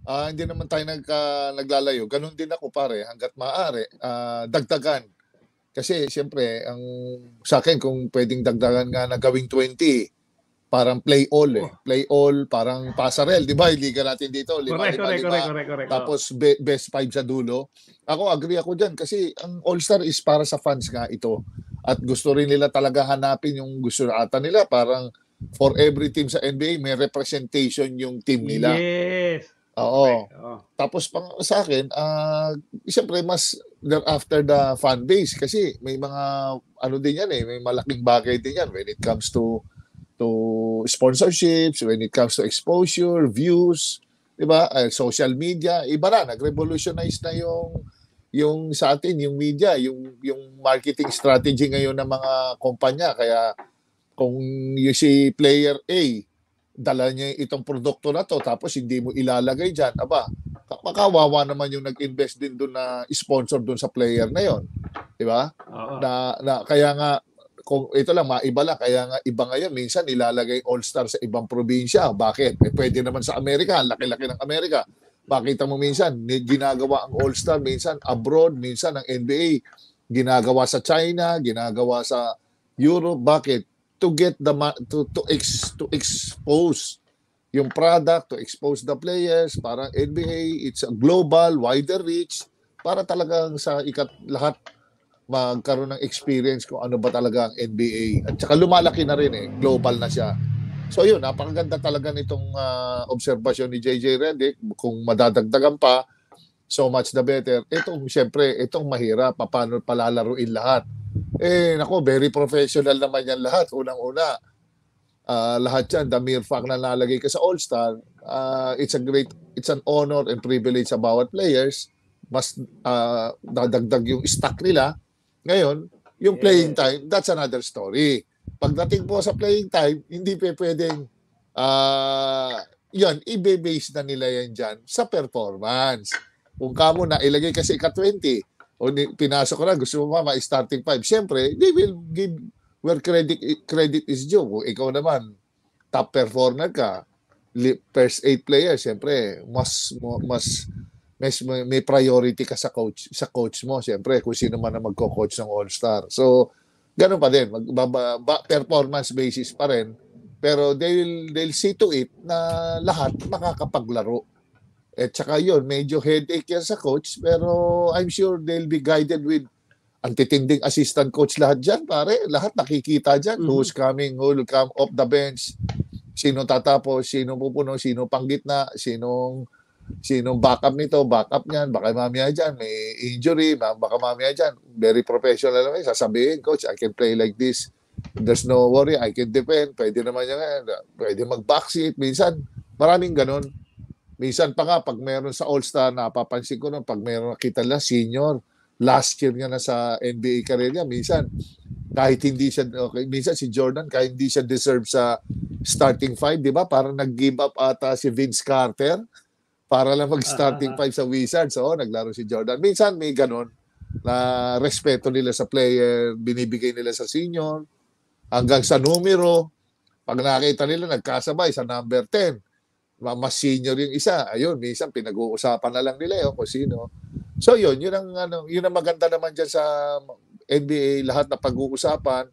Hindi naman tayo naglalayo. Gano'n din ako pare hangga't maaari, dagdagan. Kasi siyempre sa'kin kung puwedeng dagdagan nga na gawing 20, parang play all, eh. Oh, Play all, parang pasarel, 'di ba, yung liga natin dito, lima correct, lima correct, lima correct, correct, correct. Oh. tapos best 5 sa dulo. Ako agree ako diyan kasi ang All-Star is para sa fans nga ito at gusto rin nila talaga hanapin yung gusto ata nila parang for every team sa NBA may representation yung team nila, Yes. Correct. oo. Oh. Tapos sa akin, siyempre mas after the fan base kasi may mga ano din yan, eh, may malaking bagay din yan when it comes to sponsorships, when it comes to exposure, views, 'di ba? Social media, iba na, nag-revolutionize na yung sa atin, yung media, yung marketing strategy ngayon ng mga kumpanya. Kaya kung yung si player A, dala niya itong produkto na to tapos hindi mo ilalagay diyan, aba, makawawa naman yung nag-invest din doon na sponsor doon sa player na yon, 'di ba? Oo. Na kaya nga kung ito lang maiba lang kaya nga iba ngayon minsan nilalagay all-star sa ibang probinsya. Bakit? Eh, pwede naman sa Amerika, ang laki-laki ng Amerika. Makita mo minsan ginagawa ang all-star minsan abroad, minsan ang NBA ginagawa sa China, ginagawa sa Europe. Bakit? To get the to expose yung product, to expose the players, para NBA, it's a global, wider reach, para talagang sa lahat magkaroon ng experience kung ano ba talaga ang NBA. At saka lumalaki na rin eh, global na siya. So yun, napakaganda talaga nitong obserbasyon ni JJ Redick. Kung madadagdagan pa, so much the better. Siyempre, itong mahirap, paano palalaruin lahat. Eh, nako, very professional naman yan lahat. Unang-una, lahat yan, the mere fact na lalagay ka sa All-Star, it's an honor and privilege sa bawat players. Mas dadagdag yung stock nila. Ngayon, yung playing time, that's another story. Pagdating po sa playing time, hindi pwedeng, yan, ibe-base na nila yan dyan sa performance. Kung kamo na ilagay kasi ka-20, o pinasok ko na, gusto mo ma-starting 5, siyempre, they will give where credit is due. Kung ikaw naman, top performer ka, first 8 players, siyempre, may priority ka sa coach mo, siyempre, kung sino man ang magko-coach ng All-Star. So, ganun pa din, performance basis pa rin, pero they'll see to it na lahat makakapaglaro. At saka yun, medyo headache yan sa coach, pero I'm sure they'll be guided with ang titinding assistant coach lahat dyan, pare. Lahat nakikita dyan. Mm-hmm. Who's coming, who will come off the bench, sino tatapos, sino pupuno, sino panggitna, sinong backup nito, backup niyan, baka mamaya dyan, may injury, baka mamaya dyan, very professional naman, sasabihin, coach, I can play like this. There's no worry, I can defend, pwede naman yan, pwede mag-backseat, minsan, maraming ganun. Minsan pa nga, pag meron sa All-Star, napapansin ko nun, pag meron nakita lang, senior, last year nga na sa NBA career niya, minsan, kahit hindi siya, okay, minsan si Jordan, kahit hindi siya deserve sa starting 5, di ba? Parang nag-give up ata si Vince Carter, para lang mag-starting 5 sa Wizards. So, naglaro si Jordan. Minsan may ganun na respeto nila sa player, binibigay nila sa senior, hanggang sa numero. Pag nakita nila, nagkasabay sa number 10. Mas senior yung isa. Ayun, minsan pinag-uusapan na lang nila yun kung sino. So, yun ang maganda naman dyan sa NBA, lahat na pag-uusapan,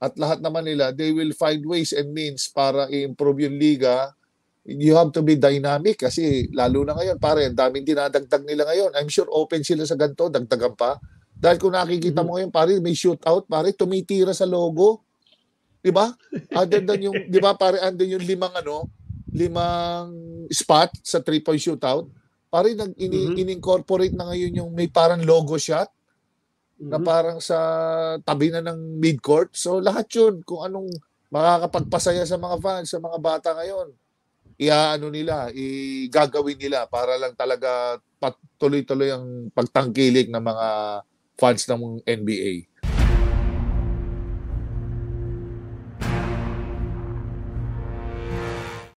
at lahat naman nila, they will find ways and means para i-improve yung liga. You have to be dynamic kasi lalo na ngayon, pare, daming dinadagdag nila ngayon. I'm sure open sila sa ganito, dagdagan pa. Dahil kung nakikita mo ngayon, pare, may shootout, pare, tumitira sa logo. 'Di ba? Other than yung, 'di ba, pare, andun yung limang spot sa 3-point shootout. Pare, in-incorporate na ngayon yung may parang logo shot na parang sa tabi na ng midcourt. So lahat yun, kung anong makakapagpasaya sa mga fans, sa mga bata ngayon, gagawin nila para lang talaga tuloy-tuloy ang pagtangkilik ng mga fans ng NBA.